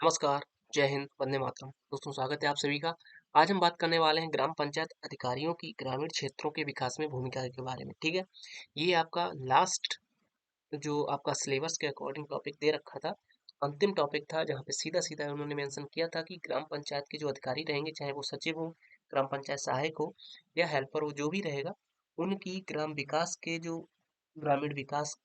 नमस्कार, जय हिंद, वंदे मातरम। दोस्तों स्वागत है आप सभी का। आज हम बात करने वाले हैं ग्राम पंचायत अधिकारियों की ग्रामीण क्षेत्रों के विकास में भूमिका के बारे में, ठीक है? ये आपका लास्ट जो आपका सिलेबस के अकॉर्डिंग टॉपिक दे रखा था, अंतिम टॉपिक था जहाँ पे सीधा-सीधा उन्होंने मेंशन किया था कि ग्राम पंचायत के जो अधिकारी रहेंगे, चाहे वो सचिव हो, ग्राम पंचायत सहायक हो या हेल्पर हो, जो भी रहेगा, उनकी ग्राम विकास के जो ग्रामीण विकास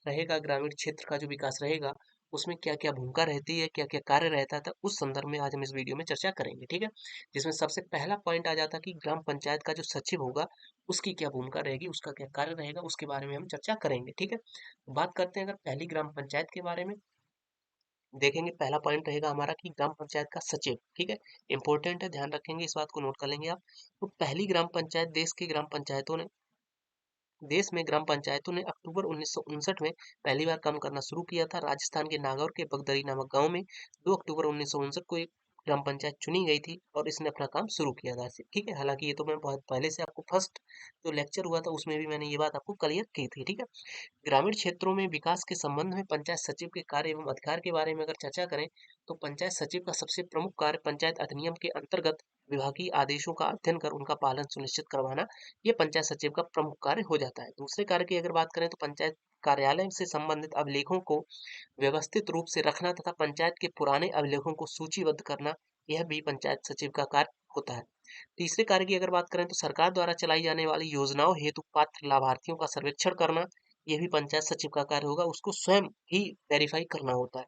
रहेगा, ग्रामीण क्षेत्र का जो विकास रहेगा, उसमें क्या-क्या भूमिका रहती है, क्या-क्या कार्य रहता था, उस संदर्भ में आज हम इस वीडियो में चर्चा करेंगे, ठीक है? जिसमें सबसे पहला पॉइंट आ जाता है कि ग्राम पंचायत का जो सचिव होगा, उसकी क्या भूमिका रहेगी, उसका क्या कार्य रहेगा, उसके बारे में हम चर्चा करेंगे, ठीक है? तो बात करते हैं अगर पहली ग्राम पंचायत के बारे में, देखेंगे पहला पॉइंट रहेगा हमारा कि ग्राम पंचायत का सचिव, ठीक है? इंपॉर्टेंट है, ध्यान रखेंगे, इस बात को नोट कर लेंगे आप। तो पहली ग्राम पंचायत देश में ग्राम पंचायतों ने अक्टूबर 1959 में पहली बार काम करना शुरू किया था। राजस्थान के नागौर के बगदरी नामक गांव में 2 अक्टूबर 1959 को एक ग्राम पंचायत चुनी गई थी और इसने अपना काम शुरू किया था ऐसे, ठीक है? हालांकि ये तो मैं बहुत पहले से आपको फर्स्ट जो लेक्चर हुआ था उसमें भी मैंने ये बात आपको क्लियर की थी, ठीक है? ग्रामीण क्षेत्रों में विकास के संबंध में पंचायत सचिव के कार्य एवं अधिकार के बारे में अगर चर्चा करें तो पंचायत सचिव का सबसे प्रमुख कार्य पंचायत अधिनियम के अंतर्गत विभागीय आदेशों का अध्ययन कर उनका पालन सुनिश्चित करवाना, ये पंचायत सचिव का प्रमुख कार्य हो जाता है। दूसरे कार्य की अगर बात करें तो पंचायत कार्यालय से संबंधित अभिलेखों को व्यवस्थित रूप से रखना तथा पंचायत के पुराने अभिलेखों को सूचीबद्ध करना, यह भी पंचायत सचिव का कार्य होता है। तीसरे कार्य की अगर बात करें तो सरकार द्वारा चलाई जाने वाली योजनाओं हेतु पात्र लाभार्थियों का सर्वेक्षण करना, ये भी पंचायत सचिव का कार्य होगा, उसको स्वयं ही वेरीफाई करना होता है।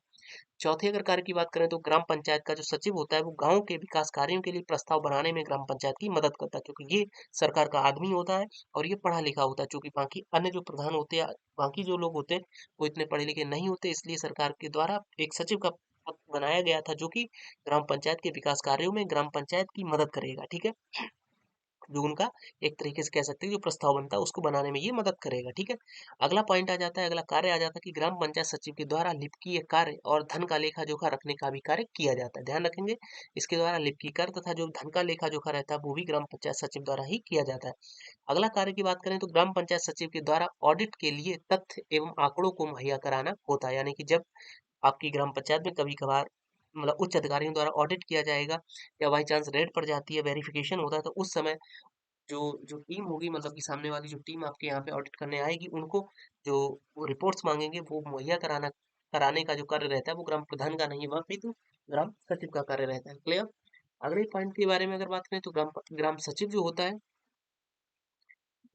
चौथे अगर कार्य की बात करें तो ग्राम पंचायत का जो सचिव होता है वो गांव के विकास कार्यों के लिए प्रस्ताव बनाने में ग्राम पंचायत की मदद करता है, क्योंकि ये सरकार का आदमी होता है और ये पढ़ा लिखा होता है, क्योंकि बाकी अन्य जो प्रधान होते हैं, बाकी जो लोग होते हैं, वो इतने पढ़े लिखे नहीं होते, इसलिए सरकार के द्वारा एक सचिव का पद बनाया गया था जो कि ग्राम पंचायत के विकास कार्यों में ग्राम पंचायत की मदद करेगा, ठीक है? जो उनका एक तरीके से कह सकते हैं जो प्रस्ताव बनता है उसको बनाने में ये मदद करेगा, ठीक है? अगला पॉइंट आ जाता है, अगला कार्य आ जाता है कि ग्राम पंचायत सचिव के द्वारा लिपिकीय कार्य और धन का लेखा जोखा रखने का भी कार्य किया जाता है। ध्यान रखेंगे, इसके द्वारा लिपिकीय कार्य तथा जो धन का लेखा जोखा रहता है वो भी ग्राम पंचायत सचिव द्वारा ही किया जाता है। अगला कार्य की बात करें तो ग्राम पंचायत सचिव के द्वारा ऑडिट के लिए तथ्य एवं आंकड़ों को मुहैया कराना होता है, यानी कि जब आपकी ग्राम पंचायत में कभी कभार मतलब उच्च अधिकारियों द्वारा ऑडिट किया जाएगा या बाई चांस रेड पड़ जाती है, वेरिफिकेशन होता है, तो उस समय जो जो टीम होगी, मतलब कि सामने वाली जो टीम आपके यहाँ पे ऑडिट करने आएगी, उनको जो वो रिपोर्ट्स मांगेंगे वो मुहैया कराने का जो कार्य रहता है वो ग्राम प्रधान का नहीं है, वह भी तो ग्राम सचिव का कार्य रहता है। क्लियर? अगले पॉइंट के बारे में अगर बात करें तो ग्राम सचिव जो होता है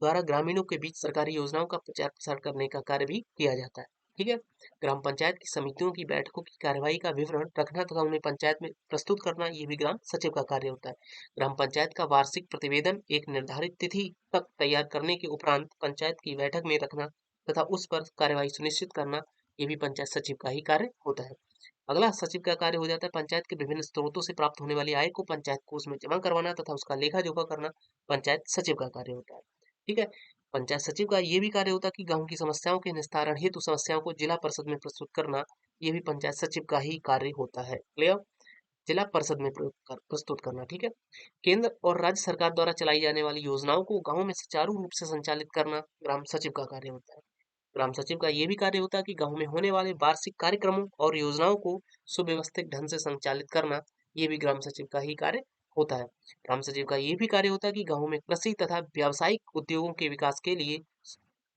द्वारा ग्रामीणों के बीच सरकारी योजनाओं का प्रचार प्रसार करने का कार्य भी किया जाता है, ठीक है? ग्राम पंचायत की समितियों की बैठकों की कार्यवाही का विवरण रखना तथा उन्हें पंचायत में प्रस्तुत करना, ये भी ग्राम सचिव का कार्य होता है। ग्राम पंचायत का वार्षिक प्रतिवेदन एक निर्धारित तिथि तक तैयार करने के उपरांत पंचायत की बैठक में रखना तथा उस पर कार्यवाही सुनिश्चित करना, ये भी पंचायत सचिव का ही कार्य होता है। अगला सचिव का कार्य हो जाता है पंचायत के विभिन्न स्रोतों से प्राप्त होने वाली आय को पंचायत कोष में जमा करवाना तथा उसका लेखा जोखा करना, पंचायत सचिव का कार्य होता है, ठीक है? पंचायत सचिव का ये भी कार्य होता है कि गांव की समस्याओं के निस्तारण हेतु समस्याओं को जिला परिषद में प्रस्तुत करना, ये भी पंचायत सचिव का ही कार्य होता है। क्लियर? जिला परिषद में प्रस्तुत करना, ठीक है? केंद्र और राज्य सरकार द्वारा चलाई जाने वाली योजनाओं को गांव में सुचारू रूप से संचालित करना ग्राम सचिव का कार्य होता है। ग्राम सचिव का ये भी कार्य होता है कि गांव में होने वाले वार्षिक कार्यक्रमों और योजनाओं को सुव्यवस्थित ढंग से संचालित करना, ये भी ग्राम सचिव का ही कार्य होता है। ग्राम सचिव का ये भी कार्य होता है कि गांव में कृषि तथा व्यावसायिक उद्योगों के विकास के लिए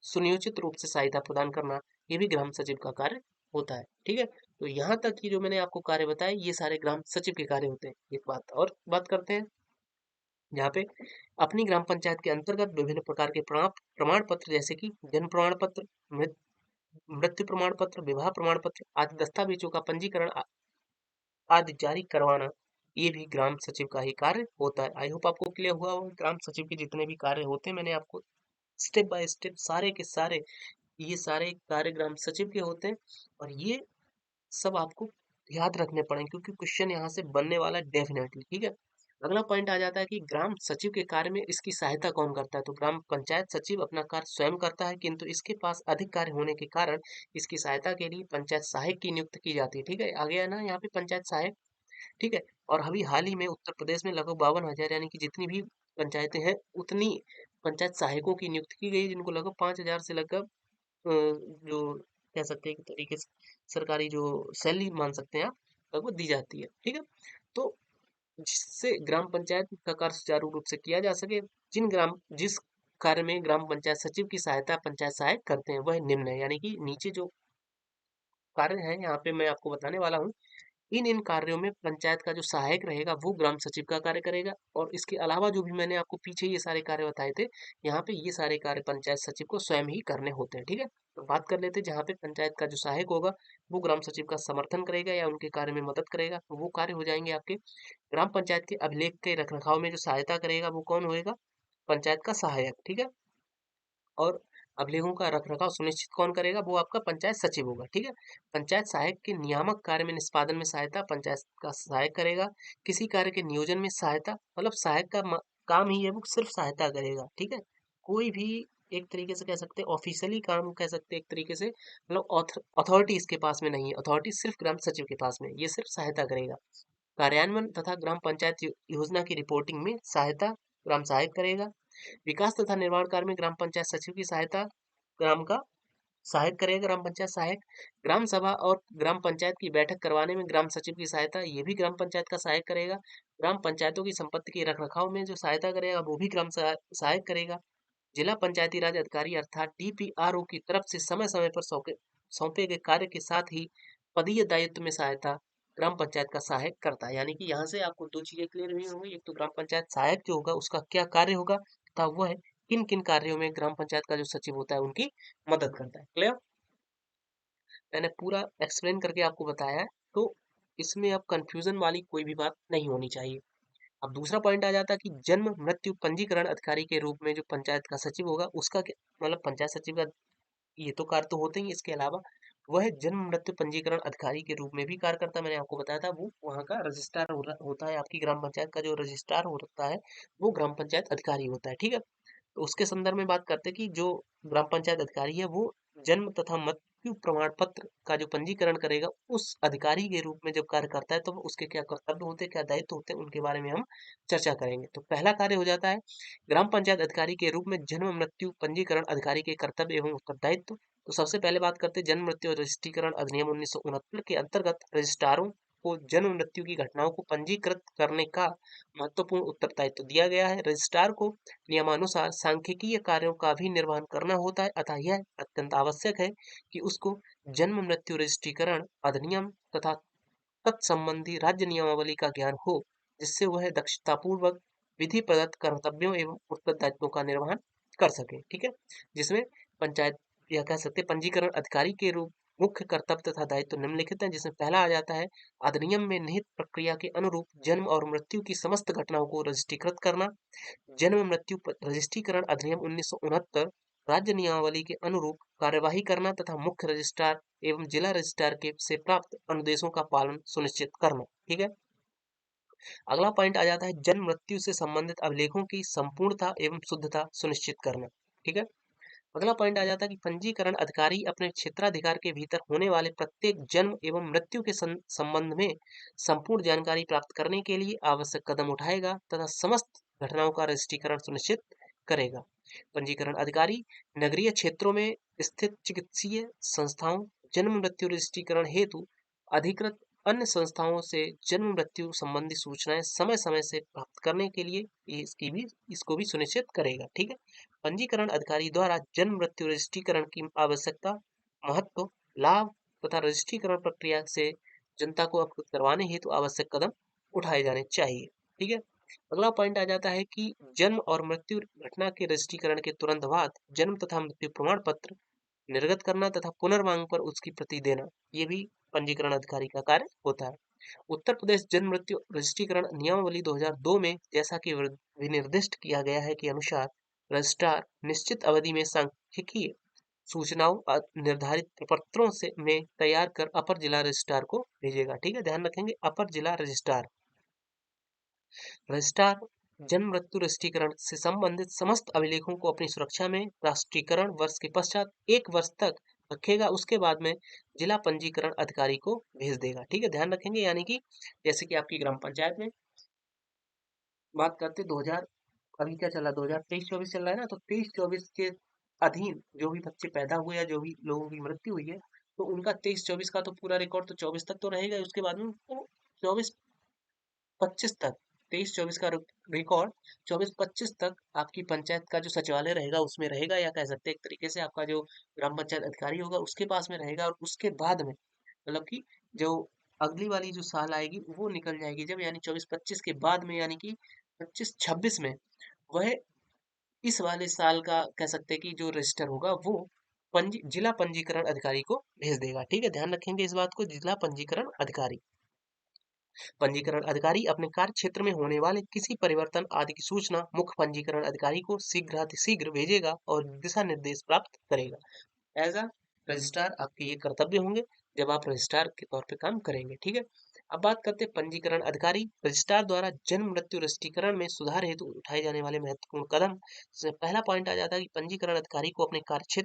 सुनियोजित रूप से सहायता प्रदान करना, ये भी ग्राम सचिव का कार्य होता है, ठीक है? तो यहाँ तक की जो मैंने आपको कार्य बताए ये सारे ग्राम सचिव के कार्य होते हैं। एक बात और बात करते हैं यहाँ पे, अपनी ग्राम पंचायत के अंतर्गत विभिन्न प्रकार के प्रमाण पत्र जैसे कि जन्म प्रमाण पत्र, मृत्यु प्रमाण पत्र, विवाह प्रमाण पत्र आदि दस्तावेजों का पंजीकरण आदि जारी करवाना, ये भी ग्राम सचिव का ही कार्य होता है। आई होप आपको क्लियर हुआ होगा ग्राम सचिव के जितने भी कार्य होते हैं, मैंने आपको स्टेप बाय स्टेप सारे के सारे ये सारे कार्य ग्राम सचिव के होते हैं और ये सब आपको याद रखने पड़ेंगे क्योंकि क्वेश्चन यहाँ से बनने वाला है डेफिनेटली, ठीक है? अगला पॉइंट आ जाता है कि ग्राम सचिव के कार्य में इसकी सहायता कौन करता है, तो ग्राम पंचायत सचिव अपना कार्य स्वयं करता है, किंतु इसके पास अधिक कार्य होने के कारण इसकी सहायता के लिए पंचायत सहायक की नियुक्ति की जाती है, ठीक है? आ गया ना यहाँ पे पंचायत सहायक, ठीक है? और अभी हाल ही में उत्तर प्रदेश में लगभग 52,000 यानी कि जितनी भी पंचायतें हैं उतनी पंचायत सहायकों की नियुक्ति की गई, जिनको लगभग 5,000 से लगभग जो कह सकते हैं एक तरीके से सरकारी जो सैलरी मान सकते हैं आप, लगभग दी जाती है। ठीक है, तो जिससे ग्राम पंचायत का कार्य सुचारू रूप से किया जा सके, जिस कार्य में ग्राम पंचायत सचिव की सहायता पंचायत सहायक करते हैं वह निम्न है, यानी कि नीचे जो कार्य है यहाँ पे मैं आपको बताने वाला हूँ। इन कार्यों में पंचायत का जो सहायक रहेगा वो ग्राम सचिव का कार्य करेगा, और इसके अलावा जो भी मैंने आपको पीछे ये सारे कार्य बताए थे, यहाँ पे ये सारे कार्य पंचायत सचिव को स्वयं ही करने होते हैं। ठीक है, तो बात कर लेते हैं जहाँ पे पंचायत का जो सहायक होगा वो ग्राम सचिव का समर्थन करेगा या उनके कार्य में मदद करेगा, तो वो कार्य हो जाएंगे आपके ग्राम पंचायत के अभिलेख के रखरखाव में जो सहायता करेगा वो कौन होएगा, पंचायत का सहायक। ठीक है, और अभिलेखों का रखरखाव सुनिश्चित कौन करेगा, वो आपका पंचायत सचिव होगा। ठीक है, पंचायत सहायक के नियामक कार्य में निष्पादन में सहायता पंचायत का सहायक करेगा। किसी कार्य के नियोजन में सहायता, मतलब सहायक का काम ही है वो सिर्फ सहायता करेगा। ठीक है, कोई भी एक तरीके से कह सकते हैं ऑफिशियली काम कह सकते हैं एक तरीके से, मतलब अथॉरिटी इसके पास में नहीं है, अथॉरिटी सिर्फ ग्राम सचिव के पास में है, ये सिर्फ सहायता करेगा। कार्यान्वयन तथा ग्राम पंचायत योजना की रिपोर्टिंग में सहायता ग्राम सहायक करेगा। विकास तथा निर्माण कार्य में ग्राम पंचायत सचिव की सहायता ग्राम का सहायक करेगा, ग्राम पंचायत सहायक। ग्राम सभा और ग्राम पंचायत की बैठक करवाने में ग्राम सचिव की सहायता, ये भी ग्राम पंचायत का सहायक करेगा। ग्राम पंचायतों की संपत्ति के रखरखाव में जो सहायता करेगा वो भी ग्राम सहायक करेगा। जिला पंचायती राज अधिकारी अर्थात डीपीआरओ की तरफ से समय समय पर सौंपे गए कार्य के साथ ही पदीय दायित्व में सहायता ग्राम पंचायत का सहायक करता है। यानी कि यहाँ से आपको दो चीजें क्लियर हुई होंगी, एक तो ग्राम पंचायत सहायक जो होगा उसका क्या कार्य होगा तथा वह किन किन कार्यों में ग्राम पंचायत का जो सचिव होता है उनकी मदद करता है। क्लियर, मैंने पूरा एक्सप्लेन करके आपको बताया है, तो इसमें अब कंफ्यूजन वाली कोई भी बात नहीं होनी चाहिए। अब दूसरा पॉइंट आ जाता है कि जन्म मृत्यु पंजीकरण अधिकारी के रूप में जो पंचायत का सचिव होगा उसका मतलब पंचायत सचिव का ये तो कार्य तो होते ही, इसके अलावा वह जन्म मृत्यु पंजीकरण अधिकारी के रूप में भी कार्य करता है। मैंने आपको बताया था वो वहाँ का रजिस्ट्रार होता है, आपकी ग्राम पंचायत का जो रजिस्ट्रार होता है वो ग्राम पंचायत अधिकारी होता है। ठीक है, तो उसके संदर्भ में बात करते हैं कि जो ग्राम पंचायत अधिकारी है वो जन्म तथा मृत्यु प्रमाण पत्र का जो पंजीकरण करेगा उस अधिकारी के रूप में जब कार्य करता है तो उसके क्या कर्तव्य होते हैं, क्या दायित्व होते हैं, उनके बारे में हम चर्चा करेंगे। तो पहला कार्य हो जाता है ग्राम पंचायत अधिकारी के रूप में जन्म मृत्यु पंजीकरण अधिकारी के कर्तव्य एवं उत्तरदायित्व। तो सबसे पहले बात करते हैं जन्म मृत्यु और रजिस्ट्रीकरण अधिनियम 1969 के अंतर्गत रजिस्ट्रारों को जन्म मृत्यु की घटनाओं को पंजीकृत करने का महत्वपूर्ण उत्तरदायित्व दिया गया है। रजिस्ट्रार को नियमानुसार सांख्यिकीय कार्यों का भी निर्वहन करना होता है, अतः यह अत्यंत आवश्यक है कि उसको जन्म मृत्यु रजिस्ट्रीकरण अधिनियम तथा तत्संबंधी राज्य नियमावली का ज्ञान हो, जिससे वह दक्षतापूर्वक विधि प्रदत्त कर्तव्यों एवं उत्तरदायित्वों का निर्वहन कर सके। ठीक है, जिसमें पंचायत या कह सकते पंजीकरण अधिकारी के रूप मुख्य कर्तव्य तथा दायित्व निम्नलिखित हैं, जिसमें पहला आ जाता है अधिनियम में निहित प्रक्रिया के अनुरूप जन्म और मृत्यु की समस्त घटनाओं को रजिस्ट्रीकृत करना। जन्म मृत्यु रजिस्ट्रीकरण अधिनियम 1969 राज्य नियमावली के अनुरूप कार्यवाही करना तथा मुख्य रजिस्ट्रार एवं जिला रजिस्ट्रार के से प्राप्त अनुदेशों का पालन सुनिश्चित करना। ठीक है, अगला पॉइंट आ जाता है जन्म मृत्यु से संबंधित अभिलेखों की संपूर्णता एवं शुद्धता सुनिश्चित करना। ठीक है, अगला पॉइंट आ जाता है कि पंजीकरण अधिकारी अपने क्षेत्राधिकार के भीतर होने वाले प्रत्येक जन्म एवं मृत्यु के संबंध में संपूर्ण जानकारी प्राप्त करने के लिए आवश्यक कदम उठाएगा तथा समस्त घटनाओं का रजिस्ट्रीकरण सुनिश्चित करेगा। पंजीकरण अधिकारी नगरीय क्षेत्रों में स्थित चिकित्सीय संस्थाओं जन्म मृत्यु रजिस्ट्रीकरण हेतु अधिकृत अन्य संस्थाओं से जन्म मृत्यु संबंधी सूचनाएं समय समय से प्राप्त करने के लिए इसको भी सुनिश्चित करेगा। ठीक है, पंजीकरण अधिकारी द्वारा जन्म मृत्यु रजिस्ट्रीकरण की आवश्यकता, महत्व, लाभ तथा रजिस्ट्रीकरण प्रक्रिया से जनता को अवगत करवाने हेतु आवश्यक कदम उठाए जाने चाहिए। ठीक है, अगला पॉइंट आ जाता है कि जन्म और मृत्यु घटना के रजिस्ट्रीकरण के तुरंत बाद जन्म तथा मृत्यु प्रमाण पत्र निर्गत करना तथा पुनर्मांग पर उसकी प्रति देना, ये भी पंजीकरण अधिकारी का कार्य होता है। उत्तर प्रदेश जन्म मृत्यु रजिस्ट्रीकरण नियमावली 2002 में जैसा कि विनिर्दिष्ट किया गया है कि अनुसार रजिस्ट्रार निश्चित अवधि में सांख्यिकीय सूचनाओं निर्धारित प्रपत्रों से में तैयार कर अपर जिला रजिस्ट्रार को भेजेगा। ठीक है, ध्यान रखेंगे अपर जिला रजिस्ट्रार। रजिस्ट्रार जन्म मृत्यु रजिस्ट्रीकरण से संबंधित समस्त अभिलेखों को अपनी सुरक्षा में राष्ट्रीयकरण वर्ष के पश्चात 1 वर्ष तक रखेगा, उसके बाद में जिला पंजीकरण अधिकारी को भेज देगा। ठीक है, ध्यान रखेंगे, यानी कि जैसे कि आपकी ग्राम पंचायत में बात करते 2000 अभी क्या चल रहा है 2023-24 चल रहा है ना, तो 23-24 के अधीन जो भी बच्चे पैदा हुए या जो भी लोगों की मृत्यु हुई है तो उनका 23-24 का तो पूरा रिकॉर्ड तो 24 तक तो रहेगा ही, उसके बाद में तो 24-25 तक, 23-24 का रिकॉर्ड 24-25 तक आपकी पंचायत का जो सचिवालय रहेगा उसमें रहेगा, या कह सकते हैं एक तरीके से आपका जो ग्राम पंचायत अधिकारी होगा उसके पास में रहेगा। और उसके बाद में मतलब कि जो अगली वाली जो साल आएगी वो निकल जाएगी जब, यानी 24-25 के बाद में, यानी कि 25-26 में वह इस वाले साल का कह सकते हैं कि जो रजिस्टर होगा वो जिला पंजीकरण अधिकारी को भेज देगा। ठीक है, ध्यान रखेंगे इस बात को, जिला पंजीकरण अधिकारी। पंजीकरण अधिकारी अपने कार्य क्षेत्र में होने वाले किसी परिवर्तन आदि की सूचना मुख्य पंजीकरण अधिकारी को शीघ्र भेजेगा और दिशा निर्देश प्राप्त करेगा। एज अ रजिस्ट्रार आपके ये कर्तव्य होंगे जब आप रजिस्ट्रार के तौर पे काम करेंगे। ठीक है, अब बात करते हैं पंजीकरण अधिकारी। रजिस्ट्रार द्वारा जन्म मृत्यु रजिस्ट्रीकरण में सुधार हेतु उठाए जाने वाले महत्वपूर्ण कदम से पहला पॉइंट आ जाता है कि पंजीकरण अधिकारी को अपने कार्य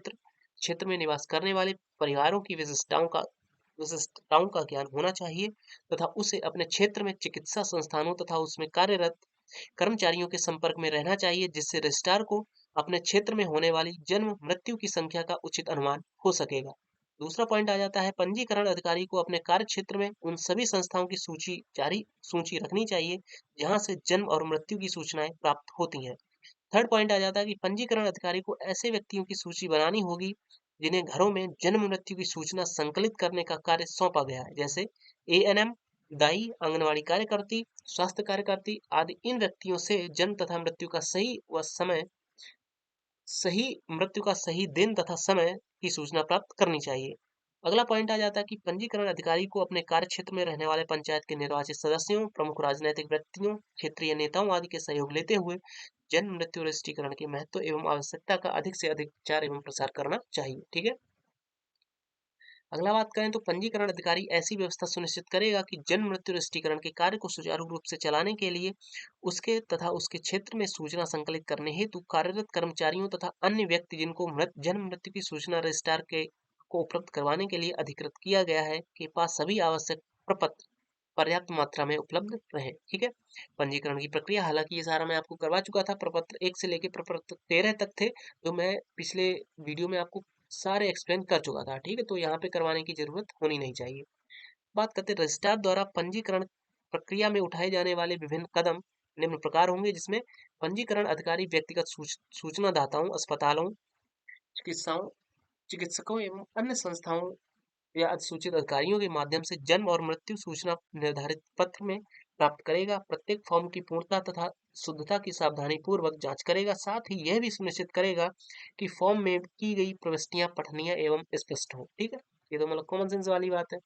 क्षेत्र में निवास करने वाले परिवारों की विशिष्टताओं का ज्ञान होना चाहिए तथा उसे अपने क्षेत्र में चिकित्सा संस्थानों तथा उसमें कार्यरत कर्मचारियों के संपर्क में रहना चाहिए, जिससे रजिस्ट्रार को अपने क्षेत्र में होने वाली जन्म मृत्यु की संख्या का उचित अनुमान हो सकेगा। दूसरा पॉइंट आ जाता है पंजीकरण अधिकारी को अपने कार्य क्षेत्र में उन सभी संस्थाओं की सूची रखनी चाहिए जहां से जन्म और मृत्यु की सूचनाएं प्राप्त होती हैं। थर्ड पॉइंट आ जाता है कि पंजीकरण अधिकारी को ऐसे व्यक्तियों की सूची बनानी होगी जिन्हें घरों में जन्म मृत्यु की सूचना संकलित करने का कार्य सौंपा गया है, जैसे एएनएम, दाई, आंगनवाड़ी कार्यकर्ती, स्वास्थ्य कार्यकर्ती आदि। इन व्यक्तियों से जन्म तथा मृत्यु का सही दिन तथा समय की सूचना प्राप्त करनी चाहिए। अगला पॉइंट आ जाता है कि पंजीकरण अधिकारी को अपने कार्य क्षेत्र में रहने वाले पंचायत के निर्वाचित सदस्यों, प्रमुख राजनीतिक व्यक्तियों, क्षेत्रीय नेताओं आदि के सहयोग लेते हुए जन्म मृत्यु रजिस्ट्रीकरण के महत्व एवं आवश्यकता का अधिक से अधिक प्रचार एवं प्रसार करना चाहिए। ठीक है, अगला बात करें तो पंजीकरण अधिकारी ऐसी व्यवस्था सुनिश्चित करेगा कि जन्म मृत्यु रजिस्ट्रीकरण के कार्य को सुचारू रूप से चलाने के लिए उसके तथा उसके क्षेत्र में सूचना संकलित करने हेतु कार्यरत कर्मचारियों तथा अन्य व्यक्ति जिनको जन्म मृत्यु की सूचना रजिस्ट्रार के को उपलब्ध करवाने के लिए अधिकृत किया गया है के पास सभी आवश्यक प्रपत्र पर्याप्त मात्रा में उपलब्ध रहे। ठीक है, पंजीकरण की प्रक्रिया, हालांकि ये सारा मैं आपको करवा चुका था, प्रपत्र 1 से लेकर प्रपत्र 13 तक थे, तो मैं पिछले वीडियो में आपको सारे एक्सप्लेन कर चुका था। ठीक है, तो यहाँ पे करवाने की जरूरत होनी नहीं चाहिए। बात करते हैं रजिस्ट्रार द्वारा पंजीकरण प्रक्रिया में उठाए जाने वाले विभिन्न कदम निम्न प्रकार होंगे, जिसमें पंजीकरण अधिकारी व्यक्तिगत सूचना दाताओं, अस्पतालों, चिकित्साओं चिकित्सकों एवं अन्य संस्थाओं या अधिसूचित अधिकारियों के माध्यम से जन्म और मृत्यु सूचना निर्धारित पत्र में प्राप्त करेगा। प्रत्येक फॉर्म की पूर्णता तथा शुद्धता की सावधानी पूर्वक जांच करेगा। साथ ही यह भी सुनिश्चित करेगा कि फॉर्म में की गई प्रविष्टियां पठनीय एवं स्पष्ट हो। ठीक है, ये तो मतलब कॉमन सेंस वाली बात है।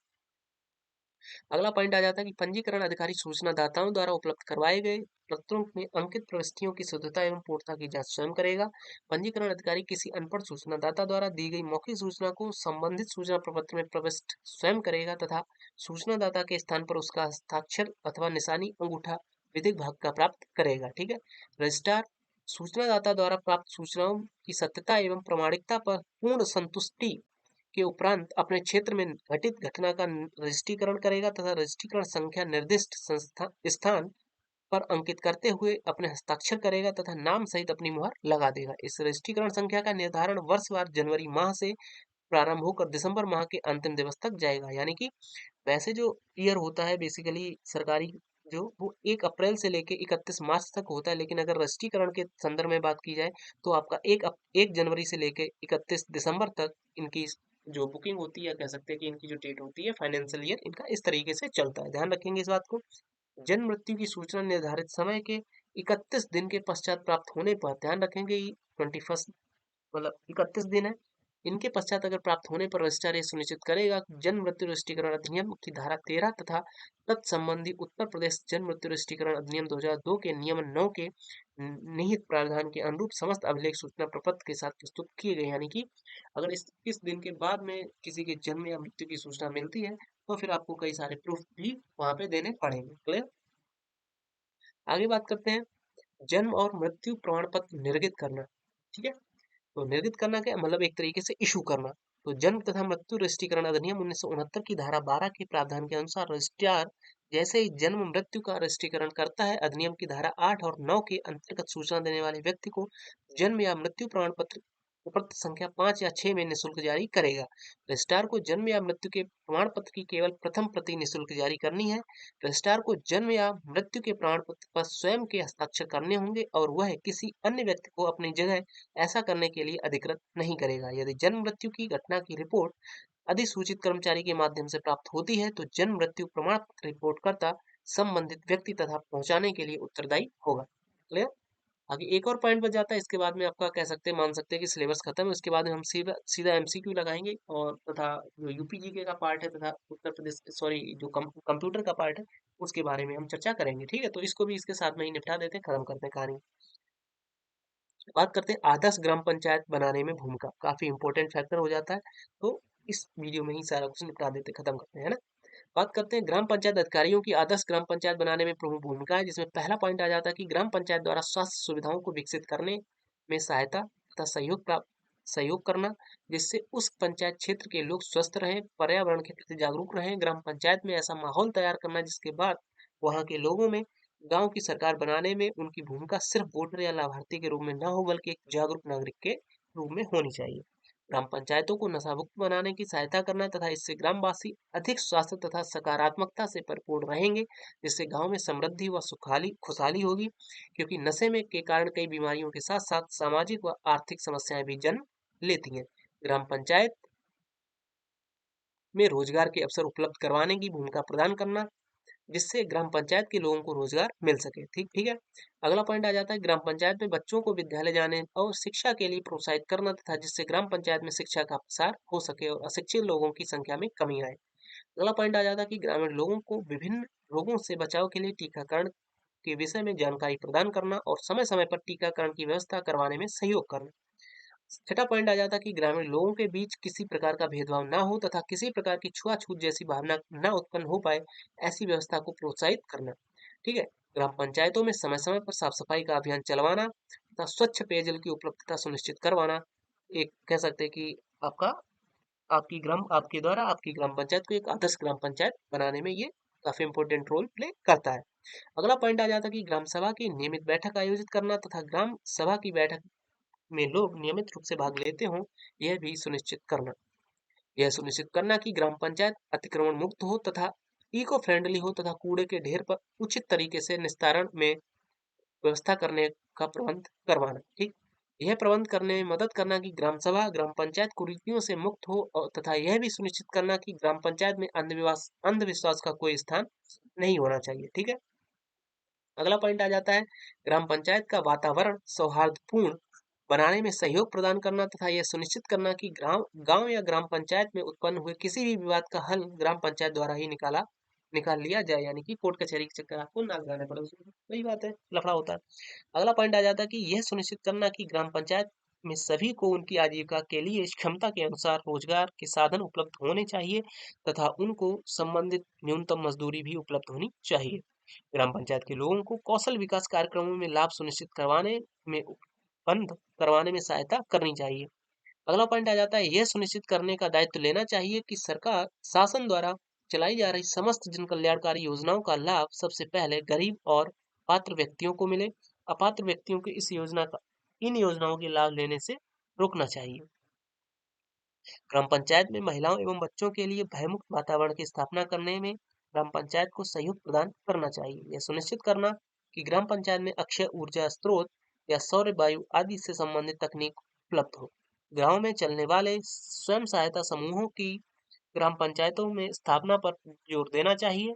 अगला पॉइंट आ जाता है कि पंजीकरण अधिकारी सूचना दाताओं द्वारा उपलब्ध करवाए गए पत्रों में अंकित प्रविष्टियों की शुद्धता एवं पूर्णता की जांच स्वयं करेगा। पंजीकरण अधिकारी किसी अनपढ़ सूचना दाता द्वारा दी गई मौखिक सूचना को संबंधित सूचना प्रपत्र में प्रविष्ट स्वयं करेगा तथा सूचना दाता के स्थान पर उसका हस्ताक्षर अथवा निशानी अंगूठा विधिक भाग का प्राप्त करेगा। ठीक है, रजिस्ट्रार सूचना दाता द्वारा प्राप्त सूचनाओं की सत्यता एवं प्रामाणिकता पर पूर्ण संतुष्टि के उपरांत अपने क्षेत्र में घटित घटना का रजिस्ट्रीकरण करेगा तथा रजिस्ट्रीकरण संख्या निर्दिष्ट स्थान पर अंकित करते हुए अपने हस्ताक्षर करेगा तथा नाम सहित अपनी मुहर लगा देगा। इस रजिस्ट्रीकरण संख्या का निर्धारण वर्षवार जनवरी माह से प्रारंभ होकर दिसंबर माह के अंतिम दिवस तक जाएगा। यानी कि वैसे जो ईयर होता है बेसिकली सरकारी, जो वो 1 अप्रैल से लेके 31 मार्च तक होता है, लेकिन अगर रजिस्ट्रीकरण के संदर्भ में बात की जाए तो आपका 1 जनवरी से लेके 31 दिसंबर तक इनकी जो बुकिंग होती है, कह सकते हैं कि इनकी जो डेट होती है फाइनेंशियल ईयर इनका इस तरीके से चलता है। ध्यान रखेंगे इस बात को। जन्म मृत्यु की सूचना निर्धारित समय के 31 दिन के पश्चात प्राप्त होने पर, ध्यान रखेंगे 21 मतलब 31 दिन है, इनके पश्चात अगर प्राप्त होने पर रजिस्ट्रार ये सुनिश्चित करेगा कि जन्म मृत्यु रजिस्ट्रीकरण अधिनियम की धारा 13 तथा तत्संबंधी उत्तर प्रदेश जन्म मृत्यु रजिस्ट्रीकरण अधिनियम 2002 के नियम 9 के निहित प्रावधान के अनुरूप समस्त अभिलेख सूचना प्रपत्र के साथ प्रस्तुत किए गए। यानी कि अगर इस दिन के बाद में किसी के जन्म या मृत्यु की सूचना मिलती है तो फिर आपको कई सारे प्रूफ भी वहां पे देने पड़ेंगे। क्लियर, आगे बात करते हैं जन्म और मृत्यु प्रमाण पत्र निर्गत करना। ठीक है, तो निर्गत करना क्या मतलब, एक तरीके से इशू करना। तो जन्म तथा मृत्यु रजिस्ट्रीकरण अधिनियम 1969 की धारा 12 के प्रावधान के अनुसार रजिस्ट्रार जैसे ही जन्म मृत्यु का रजिस्ट्रीकरण करता है, अधिनियम की धारा 8 और 9 के अंतर्गत सूचना देने वाले व्यक्ति को जन्म या मृत्यु प्रमाण पत्र उपरोक्त संख्या 5 या 6 में निःशुल्क जारी करेगा। रजिस्ट्रार को जन्म या मृत्यु के प्रमाण पत्र की केवल प्रथम प्रति निःशुल्क जारी करनी है। रजिस्ट्रार को जन्म या मृत्यु के प्रमाण पत्र पर स्वयं के हस्ताक्षर करने होंगे और वह किसी अन्य व्यक्ति को अपनी जगह ऐसा करने के लिए अधिकृत नहीं करेगा। यदि जन्म मृत्यु की घटना की रिपोर्ट अधिसूचित कर्मचारी के माध्यम से प्राप्त होती है तो जन्म मृत्यु प्रमाण पत्र रिपोर्टकर्ता संबंधित व्यक्ति तथा पहुंचाने के लिए उत्तरदायी होगा। क्लियर? आगे एक और पॉइंट बच जाता है, इसके बाद में आपका कह सकते हैं, मान सकते हैं कि सिलेबस खत्म है। उसके बाद में हम सीधा सीधा एमसीक्यू लगाएंगे और तथा जो यूपीजीके का पार्ट है तथा उत्तर प्रदेश सॉरी जो कंप्यूटर का पार्ट है उसके बारे में हम चर्चा करेंगे। ठीक है, तो इसको भी इसके साथ में ही निपटा देते हैं, खत्म करते हैं कहानी। बात करते हैं आदर्श ग्राम पंचायत बनाने में भूमिका, काफी इंपॉर्टेंट फैक्टर हो जाता है, तो इस वीडियो में ही सारा कुछ निपटा देते, खत्म करते हैं, है ना। बात करते हैं ग्राम पंचायत अधिकारियों की आदर्श ग्राम पंचायत बनाने में प्रमुख भूमिका है, जिसमें पहला पॉइंट आ जाता है कि ग्राम पंचायत द्वारा स्वास्थ्य सुविधाओं को विकसित करने में सहायता तथा सहयोग करना, जिससे उस पंचायत क्षेत्र के लोग स्वस्थ रहें, पर्यावरण के प्रति जागरूक रहें। ग्राम पंचायत में ऐसा माहौल तैयार करना जिसके बाद वहां के लोगों में गांव की सरकार बनाने में उनकी भूमिका सिर्फ वोटर या लाभार्थी के रूप में न हो बल्कि एक जागरूक नागरिक के रूप में होनी चाहिए। ग्राम पंचायतों को नशामुक्त बनाने की सहायता करना तथा इससे ग्रामवासी अधिक स्वास्थ्य तथा सकारात्मकता से परिपूर्ण रहेंगे, जिससे गांव में समृद्धि व सुखाली खुशहाली होगी, क्योंकि नशे में के कारण कई बीमारियों के साथ साथ सामाजिक व आर्थिक समस्याएं भी जन्म लेती हैं। ग्राम पंचायत में रोजगार के अवसर उपलब्ध करवाने की भूमिका प्रदान करना, जिससे ग्राम पंचायत के लोगों को रोजगार मिल सके। ठीक ठीक है। अगला पॉइंट आ जाता है ग्राम पंचायत में बच्चों को विद्यालय जाने और शिक्षा के लिए प्रोत्साहित करना तथा जिससे ग्राम पंचायत में शिक्षा का प्रसार हो सके और अशिक्षित लोगों की संख्या में कमी आए। अगला पॉइंट आ जाता है कि ग्रामीण लोगों को विभिन्न रोगों से बचाव के लिए टीकाकरण के विषय में जानकारी प्रदान करना और समय समय पर टीकाकरण की व्यवस्था करवाने में सहयोग करना। छठा पॉइंट आ जाता है कि ग्रामीण लोगों के बीच किसी प्रकार का भेदभाव न हो तथा किसी प्रकार की छुआछूत जैसी भावना न उत्पन्न हो पाए, ऐसी व्यवस्था को प्रोत्साहित करना। ठीक है। ग्राम पंचायतों में समय समय पर साफ सफाई का अभियान चलवाना तथा स्वच्छ पेयजल की उपलब्धता सुनिश्चित करवाना, एक कह सकते हैं कि आपका आपके द्वारा आपकी ग्राम पंचायत को एक आदर्श ग्राम पंचायत बनाने में ये काफी इंपॉर्टेंट रोल प्ले करता है। अगला पॉइंट आ जाता है कि ग्राम सभा की नियमित बैठक आयोजित करना तथा ग्राम सभा की बैठक में लोग नियमित रूप से भाग लेते हों, यह भी सुनिश्चित करना। यह सुनिश्चित करना कि ग्राम पंचायत अतिक्रमण मुक्त हो तथा इको फ्रेंडली हो तथा कूड़े के ढेर पर उचित तरीके से निस्तारण में व्यवस्था करने का प्रबंध करवाना। ठीक। यह प्रबंध करने में मदद करना कि ग्राम सभा ग्राम पंचायत कुरीतियों से मुक्त हो और तथा यह भी सुनिश्चित करना कि ग्राम पंचायत में अंधविश्वास का कोई स्थान नहीं होना चाहिए। ठीक है। अगला पॉइंट आ जाता है ग्राम पंचायत का वातावरण सौहार्दपूर्ण बनाने में सहयोग प्रदान करना तथा यह सुनिश्चित करना कि गांव या ग्राम पंचायत में उत्पन्न हुए किसी भी विवाद का हल ग्राम पंचायत द्वारा ही निकाल लिया जाए, यानी कि कोर्ट कचहरी के चक्कर आपको ना लगाने पड़े, उसमें वही बात है, लफड़ा होता है। अगला पॉइंट आ जाता है कि यह सुनिश्चित करना कि ग्राम पंचायत में सभी को उनकी आजीविका के लिए क्षमता के अनुसार रोजगार के साधन उपलब्ध होने चाहिए तथा उनको संबंधित न्यूनतम मजदूरी भी उपलब्ध होनी चाहिए। ग्राम पंचायत के लोगों को कौशल विकास कार्यक्रमों में लाभ सुनिश्चित में बंद करवाने में सहायता करनी चाहिए। अगला पॉइंट आ जाता है यह सुनिश्चित करने का दायित्व लेना चाहिए कि सरकार शासन द्वारा चलाई जा रही समस्त जन कल्याणकारी योजनाओं का लाभ सबसे पहले गरीब और पात्र व्यक्तियों को मिले। अपात्र व्यक्तियों को इन योजनाओं के लाभ लेने से रोकना चाहिए। ग्राम पंचायत में महिलाओं एवं बच्चों के लिए भयमुक्त वातावरण की स्थापना करने में ग्राम पंचायत को सहयोग प्रदान करना चाहिए। यह सुनिश्चित करना कि ग्राम पंचायत में अक्षय ऊर्जा स्रोत या सौर वायु आदि से संबंधित तकनीक उपलब्ध हो। गांव में चलने वाले स्वयं सहायता समूहों की ग्राम पंचायतों में स्थापना पर जोर देना चाहिए।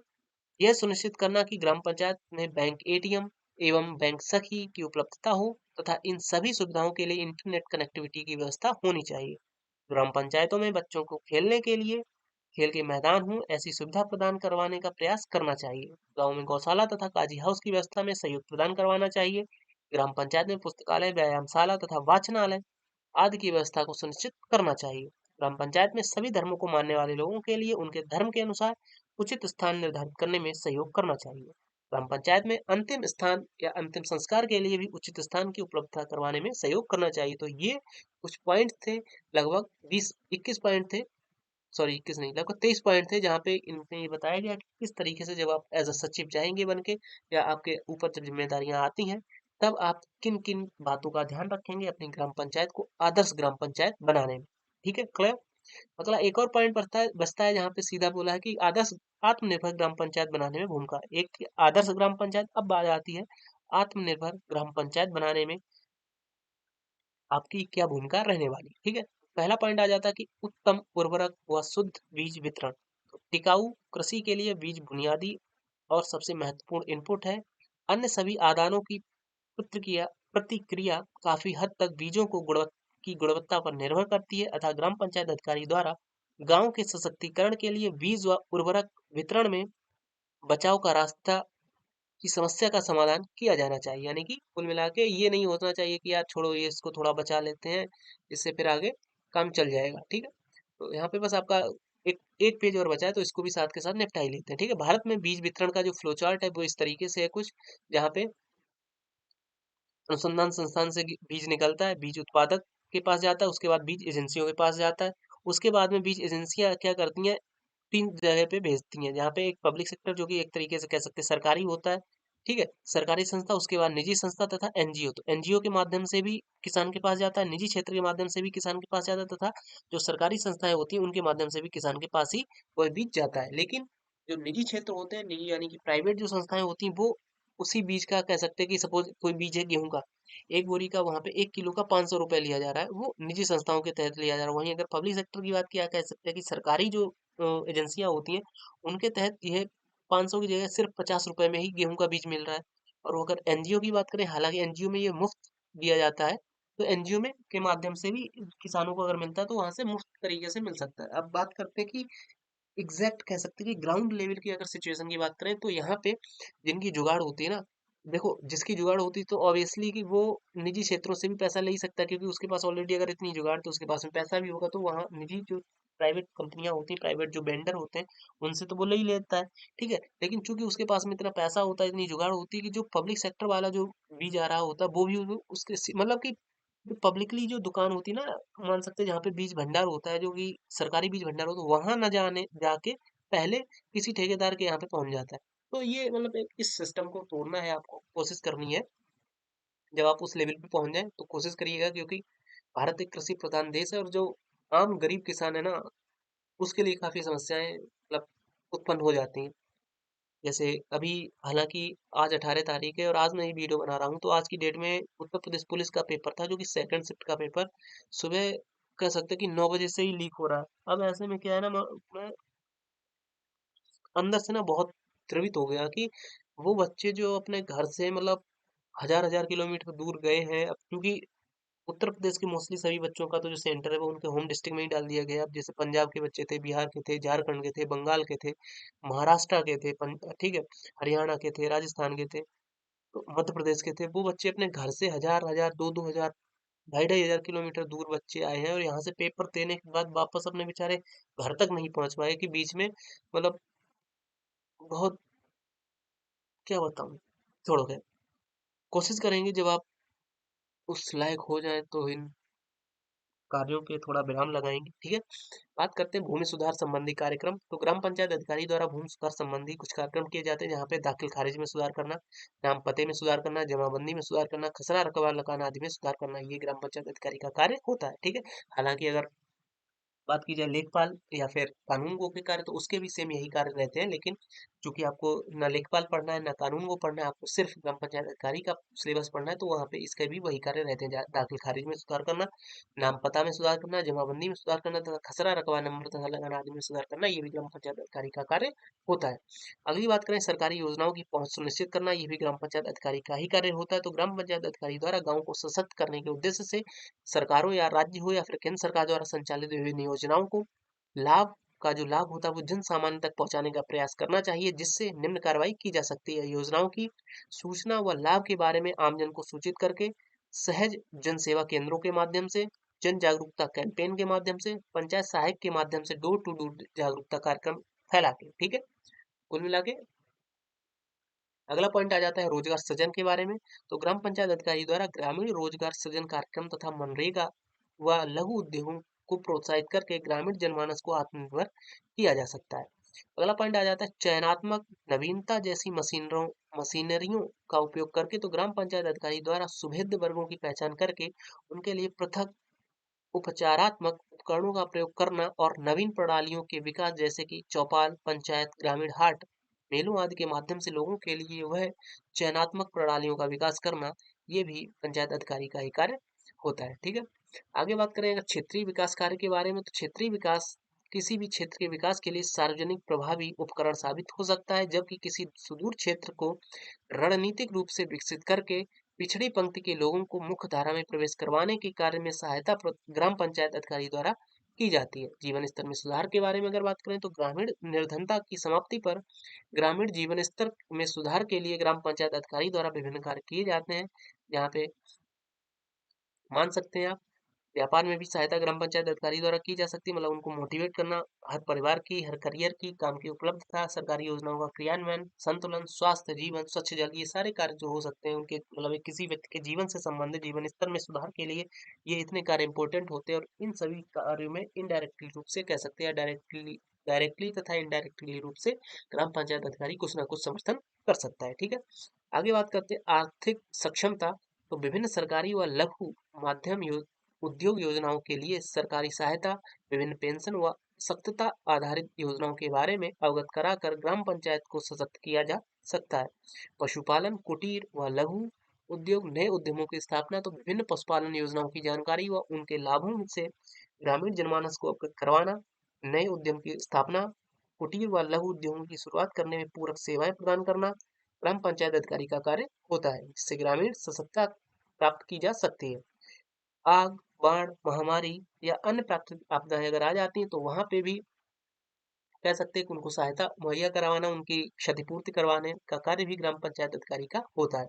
यह सुनिश्चित करना कि ग्राम पंचायत में बैंक एटीएम एवं बैंक सखी की उपलब्धता हो तथा इन सभी सुविधाओं के लिए इंटरनेट कनेक्टिविटी की व्यवस्था होनी चाहिए। ग्राम पंचायतों में बच्चों को खेलने के लिए खेल के मैदान हो, ऐसी सुविधा प्रदान करवाने का प्रयास करना चाहिए। गांव में गौशाला तथा काजी हाउस की व्यवस्था में सहयोग प्रदान करवाना चाहिए। ग्राम पंचायत में पुस्तकालय, व्यायामशाला तथा वाचनालय आदि की व्यवस्था को सुनिश्चित करना चाहिए। ग्राम पंचायत में सभी धर्मों को मानने वाले लोगों के लिए उनके धर्म के अनुसार उचित स्थान निर्धारित करने में सहयोग करना चाहिए। ग्राम पंचायत में अंतिम स्थान या अंतिम संस्कार के लिए भी उचित स्थान की उपलब्धता करवाने में सहयोग करना चाहिए। तो ये कुछ पॉइंट थे, लगभग 20-21 पॉइंट थे, सॉरी 21 नहीं, लगभग 23 पॉइंट थे, जहाँ पे इनमें ये बताया गया कि किस तरीके से जब आप एज अ सचिव जाएंगे बन के या आपके ऊपर जब जिम्मेदारियां आती हैं तब आप किन किन बातों का ध्यान रखेंगे अपनी ग्राम पंचायत को आदर्श ग्राम पंचायत बनाने में। ठीक है, क्लियर। अगला एक और पॉइंट बचता है जहाँ पे सीधा बोला है कि आदर्श आत्मनिर्भर ग्राम पंचायत बनाने में भूमिका। एक आदर्श ग्राम पंचायत, अब बात आती है आत्मनिर्भर ग्राम पंचायत बनाने में आपकी क्या भूमिका रहने वाली। ठीक है, पहला पॉइंट आ जाता है कि उत्तम उर्वरक व शुद्ध बीज वितरण। तो टिकाऊ कृषि के लिए बीज बुनियादी और सबसे महत्वपूर्ण इनपुट है। अन्य सभी आदानों की प्रतिक्रिया प्रतिक्रिया काफी हद तक बीजों की गुणवत्ता पर निर्भर करती है, अतः ग्राम पंचायत अधिकारी द्वारा गांव के सशक्तिकरण के लिए बीज व उर्वरक वितरण में बचाव का रास्ता की समस्या का समाधान किया जाना चाहिए। यानी कि कुल मिला के ये नहीं होना चाहिए कि यार छोड़ो ये इसको थोड़ा बचा लेते हैं, इससे फिर आगे काम चल जाएगा। ठीक है, तो यहाँ पे बस आपका एक एक पेज और बचा है, तो इसको भी साथ के साथ निपटा ही लेते हैं। ठीक है, भारत में बीज वितरण का जो फ्लो चार्ट है वो इस तरीके से है कुछ, जहाँ पे अनुसंधान संस्थान से बीज निकलता है, बीज उत्पादक के पास जाता है, उसके बाद बीज एजेंसियों के पास जाता है, उसके बाद में बीज एजेंसियां क्या करती हैं, तीन जगह पे भेजती हैं, जहाँ पे एक पब्लिक सेक्टर जो कि एक तरीके से कह सकते हैं सरकारी होता है। ठीक है, सरकारी संस्था, उसके बाद निजी संस्था तथा एनजीओ। तो एनजीओ के माध्यम से भी किसान के पास जाता है, निजी क्षेत्र के माध्यम से भी किसान के पास जाता है, तथा जो सरकारी संस्थाएं होती हैं उनके माध्यम से भी किसान के पास ही वह बीज जाता है। लेकिन जो निजी क्षेत्र होते हैं, निजी यानी कि प्राइवेट जो संस्थाएं होती हैं, वो उसी बीज का कह सकते हैं कि सपोज कोई बीज है गेहूं का, एक बोरी का वहां पे 1 किलो का 500 रुपए लिया जा रहा है, वो निजी संस्थाओं के तहत लिया जा रहा है। वहीं अगर पब्लिक सेक्टर की बात किया कह सकते हैं कि सरकारी जो एजेंसियां होती हैं उनके तहत यह 500 की जगह सिर्फ 50 रुपए में ही गेहूं का बीज मिल रहा है। और अगर एनजीओ की बात करें, हालांकि एनजीओ में ये मुफ्त दिया जाता है, तो एनजीओ में के माध्यम से भी किसानों को अगर मिलता है तो वहां से मुफ्त तरीके से मिल सकता है। अब बात करते हैं कि एग्जैक्ट कह सकते हैं कि ग्राउंड लेवल की अगर सिचुएशन की बात करें, तो यहाँ पे जिनकी जुगाड़ होती है ना, देखो जिसकी जुगाड़ होती है तो ऑब्वियसली कि वो निजी क्षेत्रों से भी पैसा ले ही सकता है, क्योंकि उसके पास ऑलरेडी अगर इतनी जुगाड़ तो उसके पास में पैसा भी होगा, तो वहाँ निजी जो प्राइवेट कंपनियां होती हैं, प्राइवेट जो वेंडर होते हैं, उनसे तो वो ले ही लेता है। ठीक है, लेकिन चूंकि उसके पास में इतना पैसा होता है, इतनी जुगाड़ होती है कि जो पब्लिक सेक्टर वाला जो बीज आ रहा होता है वो भी उसके मतलब कि जो पब्लिकली जो दुकान होती है ना, मान सकते हैं जहाँ पे बीज भंडार होता है, जो कि सरकारी बीज भंडार होता है, वहां न जाने जाके पहले किसी ठेकेदार के यहाँ पे पहुंच जाता है। तो ये मतलब इस सिस्टम को तोड़ना है, आपको कोशिश करनी है। जब आप उस लेवल पे पहुंच जाए तो कोशिश करिएगा, क्योंकि भारत एक कृषि प्रधान देश है, और जो आम गरीब किसान है ना, उसके लिए काफी समस्याएं मतलब उत्पन्न हो जाती हैं। जैसे अभी हालांकि आज 18 तारीख है और आज मैं ये वीडियो बना रहा हूँ, तो आज की डेट में उत्तर प्रदेश पुलिस का पेपर था, जो कि सेकंड शिफ्ट का पेपर सुबह कह सकते हैं कि 9 बजे से ही लीक हो रहा है। अब ऐसे में क्या है ना, मैं अंदर से ना बहुत द्रवित हो गया कि वो बच्चे जो अपने घर से मतलब हजार हजार किलोमीटर दूर गए हैं। अब क्योंकि उत्तर प्रदेश के मोस्टली सभी बच्चों का तो जो सेंटर है वो उनके होम डिस्ट्रिक्ट में ही डाल दिया गया। अब जैसे पंजाब के बच्चे थे, बिहार के थे, झारखंड के थे, बंगाल के थे, महाराष्ट्र के थे, ठीक है, हरियाणा के थे, राजस्थान के थे, तो मध्य प्रदेश के थे। वो बच्चे अपने घर से हजार हजार दो दो हजार ढाई ढाई हजार किलोमीटर दूर बच्चे आए हैं, और यहाँ से पेपर देने के बाद वापस अपने बेचारे घर तक नहीं पहुंच पाए, कि बीच में मतलब बहुत, क्या बताऊं, छोड़ो खैर। कोशिश करेंगे जब आप उस लायक हो जाए तो इन कार्यों के थोड़ा विराम लगाएंगे। ठीक है, बात करते हैं भूमि सुधार संबंधी कार्यक्रम। तो ग्राम पंचायत अधिकारी द्वारा भूमि सुधार संबंधी कुछ कार्यक्रम किए जाते हैं, जहाँ पे दाखिल खारिज में सुधार करना, नाम पते में सुधार करना, जमाबंदी में सुधार करना, खसरा रकबा लगाना आदि में सुधार करना, ये ग्राम पंचायत अधिकारी का कार्य होता है। ठीक है, हालांकि अगर बात की जाए लेखपाल या फिर कानून गो के कार्य, तो उसके भी सेम यही कार्य रहते हैं। लेकिन चूंकि आपको ना लेखपाल पढ़ना है ना कानून गो पढ़ना है, आपको सिर्फ ग्राम पंचायत अधिकारी का सिलेबस पढ़ना है, तो वहाँ पे इसके भी वही कार्य रहते हैं, दाखिल खारिज में सुधार करना, नाम पता में सुधार करना, जमाबंदी में सुधार करना, तथा खसरा रकबा नंबर तथा लगाना आदि में सुधार करना, ये भी ग्राम पंचायत अधिकारी का कार्य होता है। अगली बात करें सरकारी योजनाओं की पहुंच सुनिश्चित करना, ये भी ग्राम पंचायत अधिकारी का ही कार्य होता है। तो ग्राम पंचायत अधिकारी द्वारा गाँव को सशक्त करने के उद्देश्य से सरकारों या राज्य हो या फिर केंद्र सरकार द्वारा संचालित विभिन्न योजनाओं को लाभ का जो लाभ होता है वो जन सामान्य तक पहुंचाने का प्रयास करना चाहिए, जिससे निम्न कार्रवाई की जा सकती है। योजनाओं की सूचना व लाभ के बारे में आमजन को सूचित करके, सहज जन सेवा केंद्रों के माध्यम से, जन जागरूकता कैंपेन के माध्यम से, पंचायत सहायक के माध्यम से डोर टू डोर जागरूकता कार्यक्रम फैला के। ठीक है, कुल मिला के अगला पॉइंट आ जाता है रोजगार सृजन के बारे में। तो ग्राम पंचायत अधिकारी द्वारा ग्रामीण रोजगार सृजन कार्यक्रम तथा मनरेगा व लघु उद्योगों को प्रोत्साहित करके ग्रामीण जनमानस को आत्मनिर्भर किया जा सकता है। अगला पॉइंट आ जाता है चयनात्मक नवीनता जैसी मशीनरियों का उपयोग करके। तो ग्राम पंचायत अधिकारी द्वारा सुभेद्य वर्गों की पहचान करके उनके लिए पृथक उपचारात्मक उपकरणों का प्रयोग करना और नवीन प्रणालियों के विकास जैसे कि चौपाल, पंचायत, ग्रामीण हाट, मेलों आदि के माध्यम से लोगों के लिए वह चयनात्मक प्रणालियों का विकास करना, ये भी पंचायत अधिकारी का ही कार्य होता है। ठीक है, आगे बात करें अगर क्षेत्रीय विकास कार्य के बारे में, तो क्षेत्रीय विकास किसी भी क्षेत्र के विकास के लिए सार्वजनिक प्रभावी उपकरण साबित हो सकता है, जबकि किसी सुदूर क्षेत्र को रणनीतिक रूप से विकसित करके पिछड़ी पंक्ति के लोगों को मुख्य धारा में प्रवेश करवाने के कार्य में सहायता ग्राम पंचायत अधिकारी द्वारा की जाती है। जीवन स्तर में सुधार के बारे में अगर बात करें, तो ग्रामीण निर्धनता की समाप्ति पर ग्रामीण जीवन स्तर में सुधार के लिए ग्राम पंचायत अधिकारी द्वारा विभिन्न कार्य किए जाते हैं। यहाँ पे मान सकते हैं आप व्यापार में भी सहायता ग्राम पंचायत अधिकारी द्वारा की जा सकती है, मतलब उनको मोटिवेट करना, हर परिवार की, हर करियर की, काम की उपलब्धता, सरकारी योजनाओं का क्रियान्वयन, संतुलन, स्वास्थ्य, जीवन, स्वच्छ जल, ये सारे कार्य जो हो सकते हैं उनके, मतलब किसी व्यक्ति के जीवन से संबंधित जीवन स्तर में सुधार के लिए ये इतने कार्य इंपॉर्टेंट होते हैं। और इन सभी कार्यों में इनडायरेक्टली रूप से कह सकते हैं, डायरेक्टली तथा इनडायरेक्टली रूप से ग्राम पंचायत अधिकारी कुछ ना कुछ समर्थन कर सकता है। ठीक है, आगे बात करते हैं आर्थिक सक्षमता। तो विभिन्न सरकारी व लघु माध्यम उद्योग योजनाओं के लिए सरकारी सहायता, विभिन्न पेंशन व सख्तता आधारित योजनाओं के बारे में अवगत कराकर ग्राम पंचायत को सशक्त किया जा सकता है। पशुपालन, कुटीर व लघु उद्योग, नए उद्यमों की स्थापना। तो विभिन्न पशुपालन योजनाओं की जानकारी व उनके लाभों से ग्रामीण जनमानस को अवगत करवाना, नए उद्यम की स्थापना, कुटीर व लघु उद्योगों की शुरुआत करने में पूरक सेवाएं प्रदान करना ग्राम पंचायत अधिकारी का कार्य होता है, जिससे ग्रामीण सशक्तता प्राप्त की जा सकती है। आग, बाढ़, महामारी या अन्य प्राकृतिक आपदाएं अगर आ जाती हैं, तो वहां पे भी कह सकते हैं कि उनको सहायता मुहैया करवाना, उनकी क्षतिपूर्ति करवाने का कार्य भी ग्राम पंचायत अधिकारी का होता है।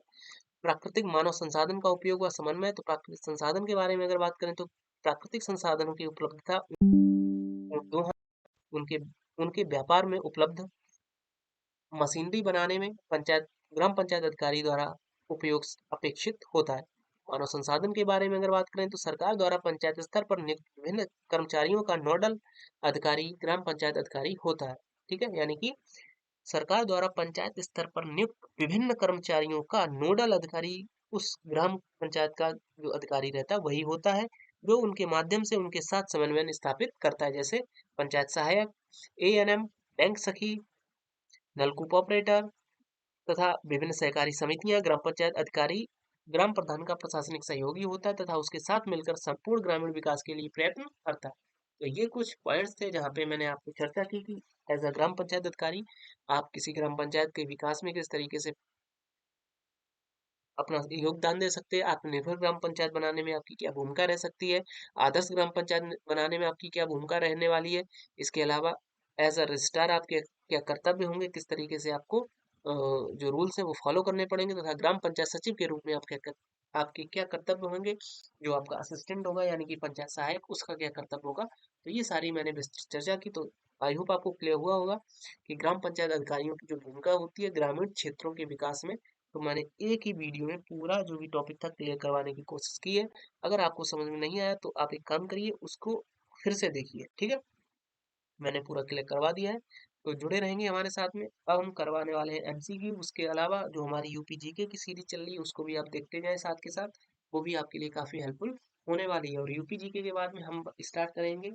प्राकृतिक मानव संसाधन का उपयोग व समन्वय। तो प्राकृतिक संसाधन के बारे में अगर बात करें, तो प्राकृतिक संसाधनों की उपलब्धता दोहन, उनके उनके व्यापार में उपलब्ध मशीनरी बनाने में ग्राम पंचायत अधिकारी द्वारा उपयोग अपेक्षित होता है। मानव संसाधन के बारे में अगर बात करें, तो सरकार द्वारा पंचायत स्तर पर नियुक्त विभिन्न कर्मचारियों का नोडल अधिकारी ग्राम पंचायत अधिकारी होता है। ठीक है, यानी कि सरकार द्वारा पंचायत स्तर पर नियुक्त विभिन्न कर्मचारियों का नोडल अधिकारी उस ग्राम पंचायत का जो अधिकारी रहता है वही होता है, जो उनके माध्यम से उनके साथ समन्वय स्थापित करता है, जैसे पंचायत सहायक, एएनएम, बैंक सखी, नलकूप ऑपरेटर तथा विभिन्न सहकारी समितियां। ग्राम पंचायत अधिकारी ग्राम प्रधान का प्रशासनिक सहयोगी होता है तथा उसके साथ मिलकर संपूर्ण ग्रामीण विकास के लिए प्रयत्न करता है। तो ये कुछ पॉइंट्स थे जहाँ पे मैंने आपको चर्चा की कि एज अ ग्राम पंचायत अधिकारी आप किसी ग्राम पंचायत के विकास में किस तरीके से अपना योगदान दे सकते हैं, आत्मनिर्भर ग्राम पंचायत बनाने में आपकी क्या भूमिका रह सकती है, आदर्श ग्राम पंचायत बनाने में आपकी क्या भूमिका रहने वाली है। इसके अलावा एज अ रजिस्ट्रार आपके क्या कर्तव्य होंगे, किस तरीके से आपको जो रूल्स हैं वो फॉलो करने पड़ेंगे, तथा ग्राम पंचायत सचिव के रूप में आपके क्या कर्तव्य होंगे, जो आपका असिस्टेंट होगा यानी कि पंचायत सहायक उसका क्या कर्तव्य होगा। तो ये सारी मैंने विस्तृत चर्चा की। तो आई होप आपको क्लियर हुआ होगा कि ग्राम पंचायत अधिकारियों की जो भूमिका होती है ग्रामीण क्षेत्रों के विकास में। तो मैंने एक ही वीडियो में पूरा जो भी टॉपिक था क्लियर करवाने की कोशिश की है। अगर आपको समझ में नहीं आया तो आप एक काम करिए, उसको फिर से देखिए। ठीक है, मैंने पूरा क्लियर करवा दिया है। तो जुड़े रहेंगे हमारे साथ में। अब हम करवाने वाले हैं एमसीक्यू, उसके अलावा जो हमारी यूपी जीके की सीरीज चल रही है उसको भी आप देखते जाएं साथ के साथ, वो भी आपके लिए काफी हेल्पफुल होने वाली है। और यूपी जीके के बाद में हम स्टार्ट करेंगे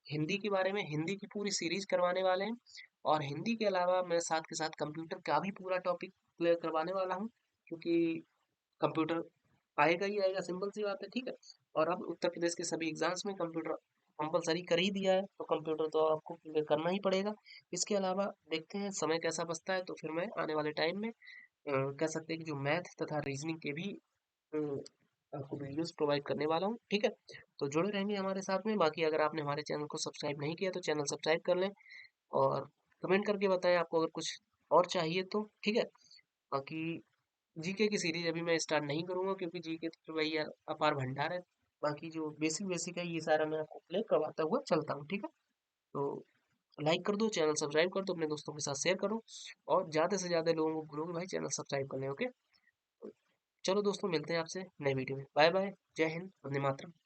हिंदी के बारे में, हिंदी की पूरी सीरीज करवाने वाले हैं। और हिंदी के अलावा मैं साथ के साथ कंप्यूटर का भी पूरा टॉपिक क्लियर करवाने वाला हूँ, क्योंकि कंप्यूटर आएगा ही आएगा, सिंपल सी बात है। ठीक है, और अब उत्तर प्रदेश के सभी एग्जाम्स में कंप्यूटर कंपलसरी कर ही दिया है, तो कंप्यूटर तो आपको क्लियर करना ही पड़ेगा। इसके अलावा देखते हैं समय कैसा बचता है, तो फिर मैं आने वाले टाइम में कह सकते हैं कि जो मैथ तथा रीजनिंग के भी अ, आपको वीडियोस प्रोवाइड करने वाला हूँ। ठीक है, तो जुड़े रहेंगे हमारे साथ में। बाकी अगर आपने हमारे चैनल को सब्सक्राइब नहीं किया तो चैनल सब्सक्राइब कर लें, और कमेंट करके बताएं आपको अगर कुछ और चाहिए तो। ठीक है, बाकी जीके की सीरीज अभी मैं स्टार्ट नहीं करूंगा, क्योंकि जीके तो भाई यार अपार भंडार है। बाकी जो बेसिक बेसिक है ये सारा मैं आपको क्लियर करवाता हुआ चलता हूँ। ठीक है, तो लाइक कर दो, चैनल सब्सक्राइब कर दो, अपने दोस्तों के साथ शेयर करो, और ज़्यादा से ज़्यादा लोगों को बोलो कि भाई चैनल सब्सक्राइब कर लें। ओके, चलो दोस्तों, मिलते हैं आपसे नए वीडियो में। बाय बाय, जय हिंद, वंदे मातरम।